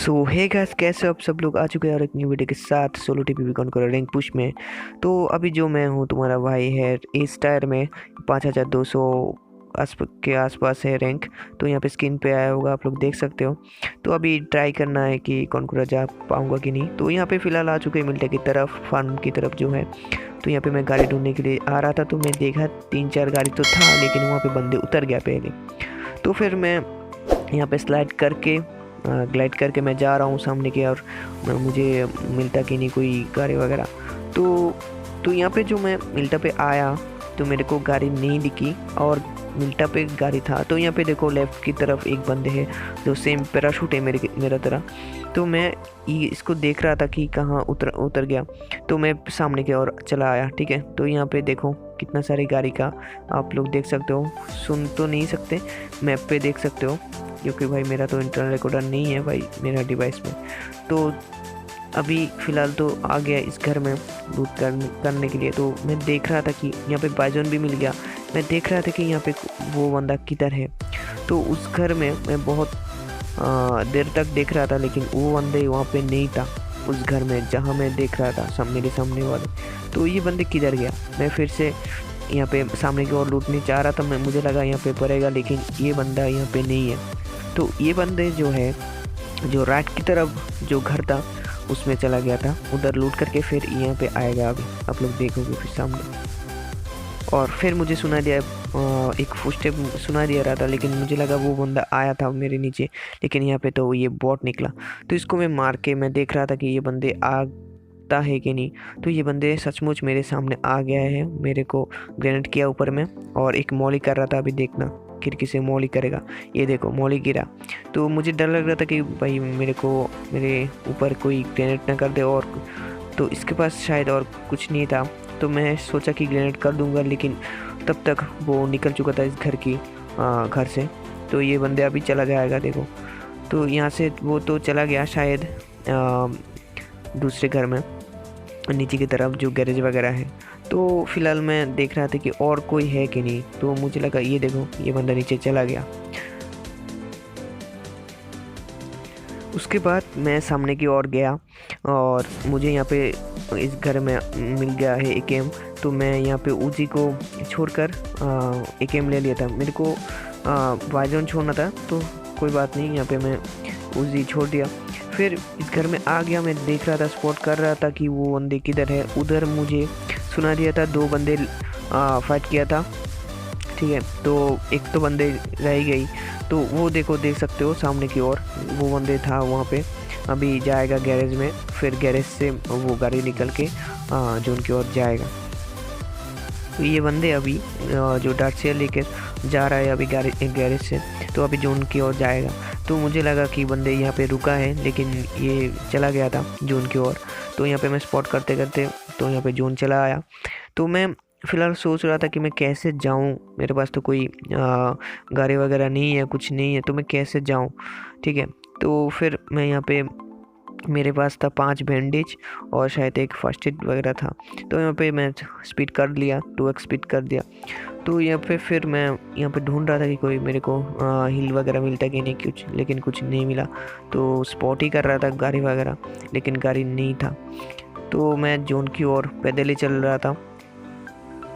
सो hey guys, कैसे हो आप सब लोग। आ चुके हैं और एक न्यू वीडियो के साथ सोलो टीपी बिकॉन करो रैंक पुश में। तो अभी जो मैं हूँ तुम्हारा भाई है ए स्टार में 5200 के आसपास है रैंक। तो यहाँ पे स्क्रीन पे आया होगा, आप लोग देख सकते हो। तो अभी ट्राई करना है कि कौन जा पाऊँगा कि नहीं। तो यहाँ पे फ़िलहाल आ चुके हैं मिल्टे की तरफ, फार्म की तरफ जो है। तो यहाँ पे मैं गाड़ी ढूंढने के लिए आ रहा था, तो मैं देखा 3-4 गाड़ी तो था, लेकिन वहाँ पे बंदे उतर गया पहले। तो फिर मैं यहाँ पे ग्लाइड करके मैं जा रहा हूँ सामने की, और मुझे मिलता कि नहीं कोई गाड़ी वगैरह। तो यहाँ पे जो मैं मिल्टा पे आया तो मेरे को गाड़ी नहीं दिखी, और मिल्टा पे गाड़ी था। तो यहाँ पे देखो लेफ़्ट की तरफ एक बंदे है जो सेम पैराशूट है मेरा तरह। तो मैं इसको देख रहा था कि कहाँ उतर गया। तो मैं सामने की ओर चला आया, ठीक है। तो यहाँ पे देखो कितना सारी गाड़ी का आप लोग देख सकते हो। सुन तो नहीं सकते, मैप पे देख सकते हो, क्योंकि भाई मेरा तो इंटरनल रिकॉर्डर नहीं है भाई मेरा डिवाइस में। तो अभी फ़िलहाल तो आ गया इस घर में लूट करने के लिए। तो मैं देख रहा था कि यहाँ पे बाइजोन भी मिल गया। मैं देख रहा था कि यहाँ पे वो बंदा किधर है। तो उस घर में मैं बहुत देर तक देख रहा था, लेकिन वो बंदे वहाँ पे नहीं था उस घर में जहाँ मैं देख रहा था मेरे सामने वाले। तो ये बंदे किधर गया। मैं फिर से यहाँ पे सामने की ओर लूटने चाह रहा था, मुझे लगा यहाँ पे पड़ेगा, लेकिन ये बंदा यहाँ पे नहीं है। तो ये बंदे जो है, जो राइट की तरफ जो घर था उसमें चला गया था, उधर लूट करके फिर यहाँ पे आएगा। अभी आप लोग देखोगे फिर सामने। और फिर मुझे सुना दिया एक फुटस्टेप सुना दिया रहा था, लेकिन मुझे लगा वो बंदा आया था मेरे नीचे, लेकिन यहाँ पे तो ये बॉट निकला। तो इसको मैं मार के मैं देख रहा था कि ये बंदे आता है कि नहीं। तो ये बंदे सचमुच मेरे सामने आ गया है, मेरे को ग्रेनेड किया ऊपर में, और एक मॉली कर रहा था। अभी देखना खिड़की से मॉली करेगा, ये देखो मॉली गिरा। तो मुझे डर लग रहा था कि भाई मेरे ऊपर कोई ग्रेनेड ना कर दे। और तो इसके पास शायद और कुछ नहीं था, तो मैं सोचा कि ग्रेनेड कर दूंगा, लेकिन तब तक वो निकल चुका था इस घर से। तो ये बंदे अभी चला जाएगा देखो। तो यहाँ से वो तो चला गया शायद दूसरे घर में, नीचे की तरफ जो गैरेज वगैरह है। तो फिलहाल मैं देख रहा था कि और कोई है कि नहीं। तो मुझे लगा ये देखो ये बंदा नीचे चला गया। उसके बाद मैं सामने की ओर गया, और मुझे यहाँ पे इस घर में मिल गया है एकेएम। तो मैं यहाँ पे उजी को छोड़कर एकेएम ले लिया था। मेरे को वाइजोन छोड़ना था, तो कोई बात नहीं, यहाँ पे मैं उजी छोड़ दिया। फिर इस घर में आ गया। मैं देख रहा था, स्पॉट कर रहा था कि वो बंदे किधर है। उधर मुझे सुना दिया था 2 बंदे फाइट किया था, ठीक है। तो एक तो बंदे रह गई। तो वो देखो देख सकते हो सामने की ओर वो बंदे था वहाँ पे। अभी जाएगा गैरेज में, फिर गैरेज से वो गाड़ी निकल के जोन की ओर जाएगा। तो ये बंदे अभी जो डार्सिया लेकर जा रहा है अभी गैरेज से, तो अभी जोन की ओर जाएगा। तो मुझे लगा कि बंदे यहाँ पे रुका है, लेकिन ये चला गया था जोन की ओर। तो यहाँ पे मैं स्पॉट करते करते तो यहाँ पे जोन चला आया। तो मैं फ़िलहाल सोच रहा था कि मैं कैसे जाऊँ, मेरे पास तो कोई गाड़ी वगैरह नहीं है, कुछ नहीं है, तो मैं कैसे जाऊँ, ठीक है। तो फिर मैं यहाँ पे मेरे पास था 5 बैंडेज और शायद एक फर्स्ट एड वगैरह था। तो यहाँ पे मैं स्पीड कर लिया, 2x स्पीड कर दिया। तो यहाँ पे फिर मैं यहाँ पे ढूंढ रहा था कि कोई मेरे को हील वगैरह मिलता कि नहीं कुछ, लेकिन कुछ नहीं मिला। तो स्पॉट ही कर रहा था गाड़ी वगैरह, लेकिन गाड़ी नहीं था। तो मैं जोन की ओर पैदल ही चल रहा था।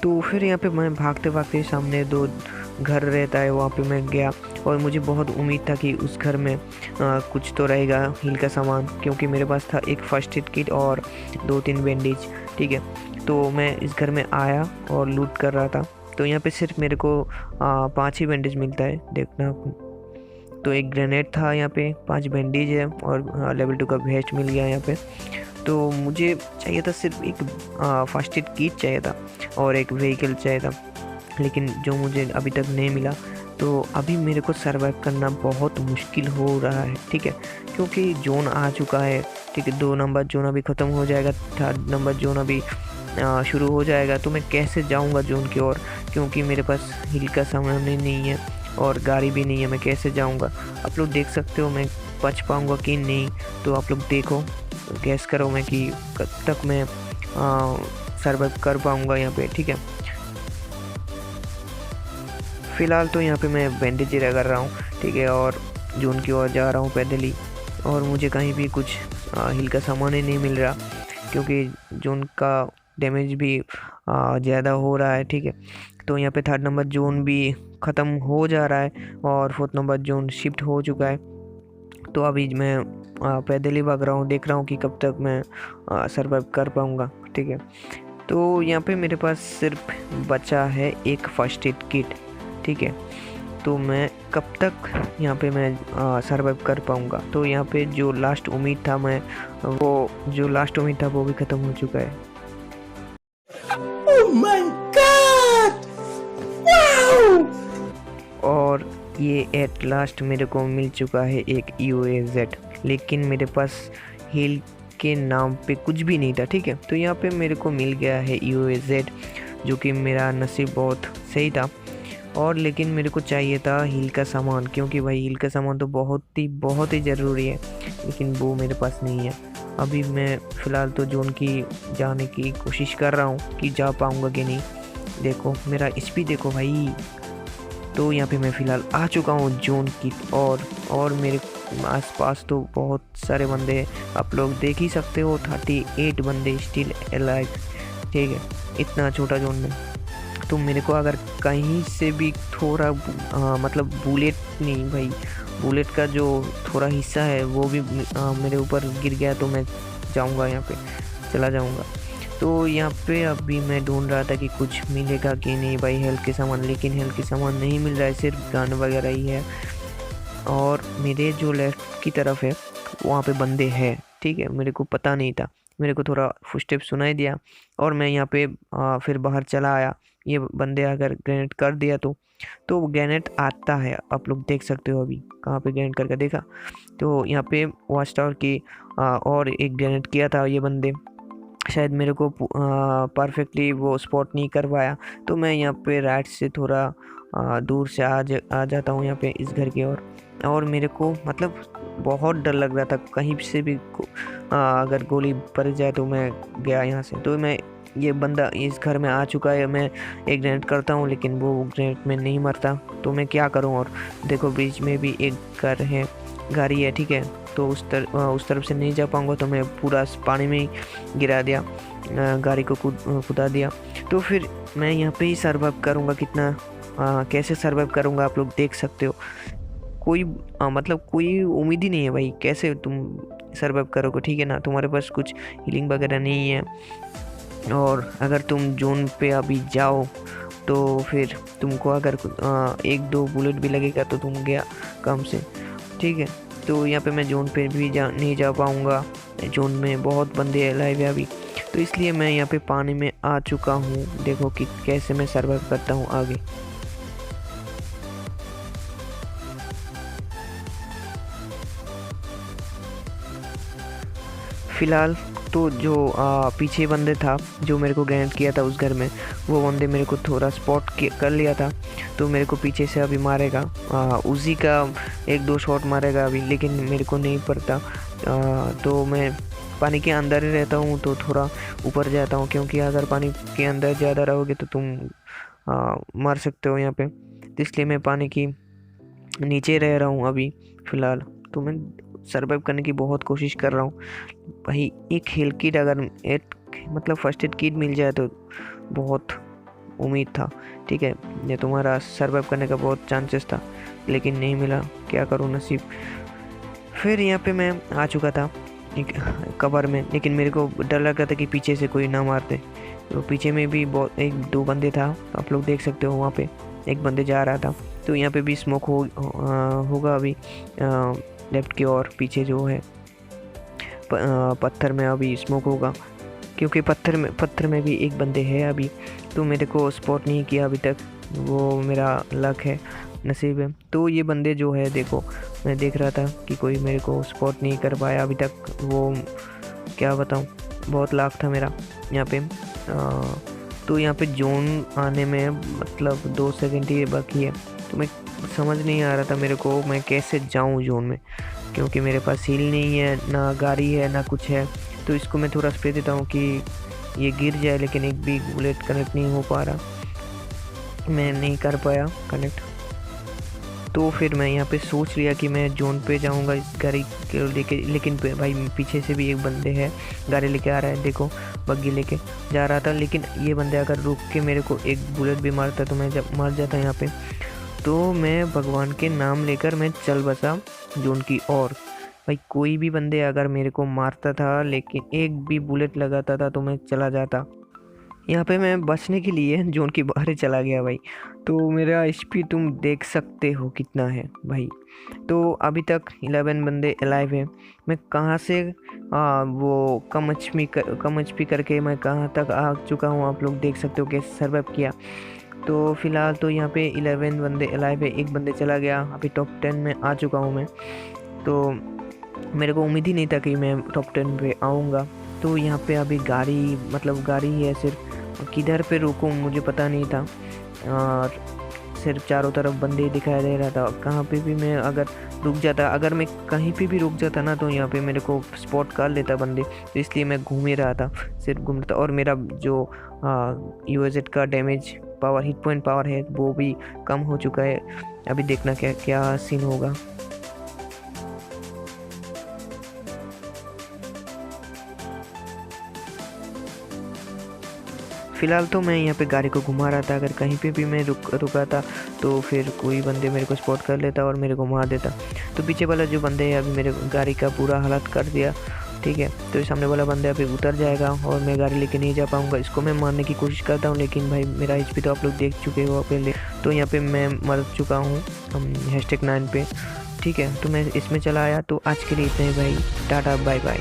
तो फिर यहाँ पे मैं भागते भागते सामने 2 घर रहता है, वहाँ पे मैं गया। और मुझे बहुत उम्मीद था कि उस घर में कुछ तो रहेगा हील का सामान, क्योंकि मेरे पास था एक फर्स्ट एड किट और 2-3 बैंडेज, ठीक है। तो मैं इस घर में आया और लूट कर रहा था। तो यहाँ पे सिर्फ मेरे को 5 ही बैंडेज मिलता है, देखना। तो एक ग्रेनेड था यहाँ पे, 5 बैंडेज है, और लेवल 2 का वेस्ट मिल गया यहाँ पे। तो मुझे चाहिए था सिर्फ एक फर्स्ट एड किट चाहिए था, और एक व्हीकल चाहिए था, लेकिन जो मुझे अभी तक नहीं मिला। तो अभी मेरे को सर्वाइव करना बहुत मुश्किल हो रहा है, ठीक है, क्योंकि जोन आ चुका है, ठीक है। 2 नंबर जोन अभी ख़त्म हो जाएगा, 3rd नंबर जोन अभी शुरू हो जाएगा। तो मैं कैसे जाऊंगा जोन की ओर, क्योंकि मेरे पास हील का सामान नहीं है और गाड़ी भी नहीं है। मैं कैसे जाऊंगा, आप लोग देख सकते हो मैं बच पाऊंगा कि नहीं। तो आप लोग देखो, गैस करो मैं कि कब तक मैं सर्वाइव कर पाऊंगा यहाँ पे, ठीक है। फ़िलहाल तो यहाँ पे मैं बैंडेज ही कर रहा हूँ, ठीक है, और जोन की ओर जा रहा हूँ पैदल ही। और मुझे कहीं भी कुछ हील का सामान ही नहीं मिल रहा, क्योंकि जोन का डैमेज भी ज़्यादा हो रहा है। ठीक है, तो यहाँ पे 3rd नंबर जोन भी ख़त्म हो जा रहा है और 4th नंबर जोन शिफ्ट हो चुका है। तो अभी मैं पैदल ही भाग रहा हूँ, देख रहा हूँ कि कब तक मैं सर्वाइव कर पाऊँगा। ठीक है, तो यहाँ पे मेरे पास सिर्फ बचा है एक फर्स्ट एड किट। ठीक है, तो मैं कब तक यहाँ पे मैं सर्वाइव कर पाऊँगा। तो यहाँ पे जो लास्ट उम्मीद था वो भी ख़त्म हो चुका है। Oh my God! Wow! और ये एट लास्ट मेरे को मिल चुका है एक UAZ, लेकिन मेरे पास हील के नाम पे कुछ भी नहीं था। ठीक है, तो यहाँ पे मेरे को मिल गया है UAZ, जो कि मेरा नसीब बहुत सही था। और लेकिन मेरे को चाहिए था हील का सामान, क्योंकि भाई हील का सामान तो बहुत ही ज़रूरी है, लेकिन वो मेरे पास नहीं है। अभी मैं फ़िलहाल तो जोन की जाने की कोशिश कर रहा हूँ कि जा पाऊँगा कि नहीं। देखो मेरा HP देखो भाई। तो यहाँ पे मैं फ़िलहाल आ चुका हूँ जोन की, और मेरे आसपास तो बहुत सारे बंदे हैं, आप लोग देख ही सकते हो। 38 बंदे स्टिल अलाइव। ठीक है, इतना छोटा जोन में तो मेरे को अगर कहीं से भी थोड़ा मतलब बुलेट नहीं भाई, बुलेट का जो थोड़ा हिस्सा है वो भी मेरे ऊपर गिर गया तो मैं जाऊंगा, यहाँ पे चला जाऊंगा। तो यहाँ पे अभी मैं ढूंढ रहा था कि कुछ मिलेगा कि नहीं भाई हेल्थ के सामान, लेकिन हेल्थ के सामान नहीं मिल रहा है, सिर्फ गन वगैरह ही है। और मेरे जो लेफ्ट की तरफ है वहाँ पे बंदे हैं। ठीक है, मेरे को पता नहीं था, मेरे को थोड़ा फुटस्टेप सुनाई दिया और मैं यहाँ पे फिर बाहर चला आया। ये बंदे अगर ग्रेनेड कर दिया तो ग्रेनेड आता है, आप लोग देख सकते हो। अभी कहाँ पे ग्रेनेड करके देखा, तो यहाँ पे वॉच टावर की और एक ग्रेनेड किया था ये बंदे, शायद मेरे को परफेक्टली वो स्पॉट नहीं कर पाया। तो मैं यहाँ पे राइट से थोड़ा दूर से आ जाता हूँ यहाँ पे इस घर की ओर। और मेरे को मतलब बहुत डर लग रहा था, कहीं से भी अगर गोली पड़ जाए तो मैं गया यहाँ से। तो मैं ये बंदा इस घर में आ चुका है, मैं एक ग्रेनेड करता हूँ लेकिन वो ग्रेनेड में नहीं मरता, तो मैं क्या करूँ। और देखो बीच में भी एक घर है, गाड़ी है। ठीक है, तो उस तरफ से नहीं जा पाऊँगा, तो मैं पूरा पानी में ही गिरा दिया, गाड़ी को कुदा दिया। तो फिर मैं यहाँ पे ही सर्वाइव करूँगा, कैसे सर्वाइव करूँगा आप लोग देख सकते हो। कोई मतलब कोई उम्मीद ही नहीं है भाई, कैसे तुम सर्वाइव करोगे। ठीक है ना, तुम्हारे पास कुछ हीलिंग वगैरह नहीं है, और अगर तुम जोन पे अभी जाओ तो फिर तुमको अगर 1-2 बुलेट भी लगेगा तो तुम गया काम से। ठीक है, तो यहाँ पे मैं जोन पे भी नहीं जा पाऊँगा, जोन में बहुत बंदे लाइव है अभी, तो इसलिए मैं यहाँ पे पानी में आ चुका हूँ। देखो कि कैसे मैं सर्वाइव करता हूँ आगे। फ़िलहाल तो जो पीछे बंदे था जो मेरे को ग्रेनेड किया था उस घर में, वो बंदे मेरे को थोड़ा स्पॉट कर लिया था, तो मेरे को पीछे से अभी मारेगा। उसी का 1-2 शॉट मारेगा अभी, लेकिन मेरे को नहीं पड़ता। तो मैं पानी के अंदर ही रहता हूँ, तो थोड़ा ऊपर जाता हूँ, क्योंकि अगर पानी के अंदर ज़्यादा रहोगे तो तुम मर सकते हो यहाँ पे। तो इसलिए मैं पानी की नीचे रह रहा हूँ अभी फ़िलहाल। तो मैं सर्वाइव करने की बहुत कोशिश कर रहा हूँ भाई। एक हेल्थ किट अगर मतलब फर्स्ट एड किट मिल जाए तो बहुत उम्मीद था। ठीक है, ये तुम्हारा सर्वाइव करने का बहुत चांसेस था, लेकिन नहीं मिला, क्या करूँ नसीब। फिर यहाँ पे मैं आ चुका था एक कवर में, लेकिन मेरे को डर लग रहा था कि पीछे से कोई ना मार दे। तो पीछे में भी बहुत 1-2 बंदे था, आप लोग देख सकते हो। वहाँ पे एक बंदे जा रहा था, तो यहाँ पे भी स्मोक होगा अभी लेफ्ट की ओर। पीछे जो है पत्थर में अभी स्मोक होगा, क्योंकि पत्थर में भी एक बंदे है अभी, तो मेरे को स्पॉट नहीं किया अभी तक, वो मेरा लक है, नसीब है। तो ये बंदे जो है देखो, मैं देख रहा था कि कोई मेरे को स्पॉट नहीं कर पाया अभी तक, वो क्या बताऊँ, बहुत लाख था मेरा यहाँ पे। तो यहाँ पे जोन आने में मतलब 2 सेकंड ही बाकी है, तो मैं समझ नहीं आ रहा था मेरे को मैं कैसे जाऊँ जोन में, क्योंकि मेरे पास हील नहीं है, ना गाड़ी है, ना कुछ है। तो इसको मैं थोड़ा स्प्रे देता हूँ कि ये गिर जाए, लेकिन एक भी बुलेट कनेक्ट नहीं हो पा रहा, मैं नहीं कर पाया कनेक्ट। तो फिर मैं यहाँ पे सोच लिया कि मैं जोन पे जाऊँगा इस गाड़ी को लेके, लेकिन भाई पीछे से भी एक बंदे है गाड़ी लेके आ रहा है, देखो बग्गी लेके जा रहा था। लेकिन ये बंदे अगर रुक के मेरे को एक बुलेट भी मारता तो मैं जब मर जाता यहाँ पे। तो मैं भगवान के नाम लेकर मैं चल बसा जोन की ओर। भाई कोई भी बंदे अगर मेरे को मारता था लेकिन एक भी बुलेट लगाता था तो मैं चला जाता। यहाँ पे मैं बचने के लिए जोन के बाहर चला गया भाई। तो मेरा एचपी तुम देख सकते हो कितना है भाई। तो अभी तक 11 बंदे अलाइव है। मैं कहाँ से वो कम एचपी करके मैं कहाँ तक आ चुका हूँ, आप लोग देख सकते हो कैसे सर्वाइव किया। तो फिलहाल तो यहाँ पे 11 बंदे अलाइव है, एक बंदे चला गया। अभी टॉप 10 में आ चुका हूँ मैं। तो मेरे को उम्मीद ही नहीं था कि मैं टॉप 10 पे आऊँगा। तो यहाँ पे अभी गाड़ी मतलब गाड़ी ही है, सिर्फ किधर पे रुकूँ मुझे पता नहीं था। और सिर्फ चारों तरफ बंदे दिखाई दे रहा था। कहाँ पे भी मैं अगर रुक जाता, अगर मैं कहीं पे भी रुक जाता ना तो यहाँ पे मेरे को स्पॉट कर लेता बंदे। तो इसलिए मैं घूम ही रहा था, सिर्फ घूम रहा था। और मेरा जो यूएजेड का damage power, hit point power है वो भी कम हो चुका है। अभी देखना क्या क्या सीन होगा। फ़िलहाल तो मैं यहाँ पे गाड़ी को घुमा रहा था। अगर कहीं पे भी मैं रुका था तो फिर कोई बंदे मेरे को स्पॉट कर लेता और मेरे को मार देता। तो पीछे वाला जो बंदे है अभी मेरे गाड़ी का पूरा हालत कर दिया, ठीक है। तो ये सामने वाला बंदा अभी उतर जाएगा और मैं गाड़ी लेके नहीं जा पाऊँगा। इसको मैं मारने की कोशिश करता हूँ लेकिन भाई मेरा एचपी तो आप लोग देख चुके हो पहले। तो यहाँ पे मैं मर चुका हूँ #9 पे, ठीक है। तो मैं इसमें चला आया। तो आज के लिए इतना ही भाई, टाटा बाय बाय।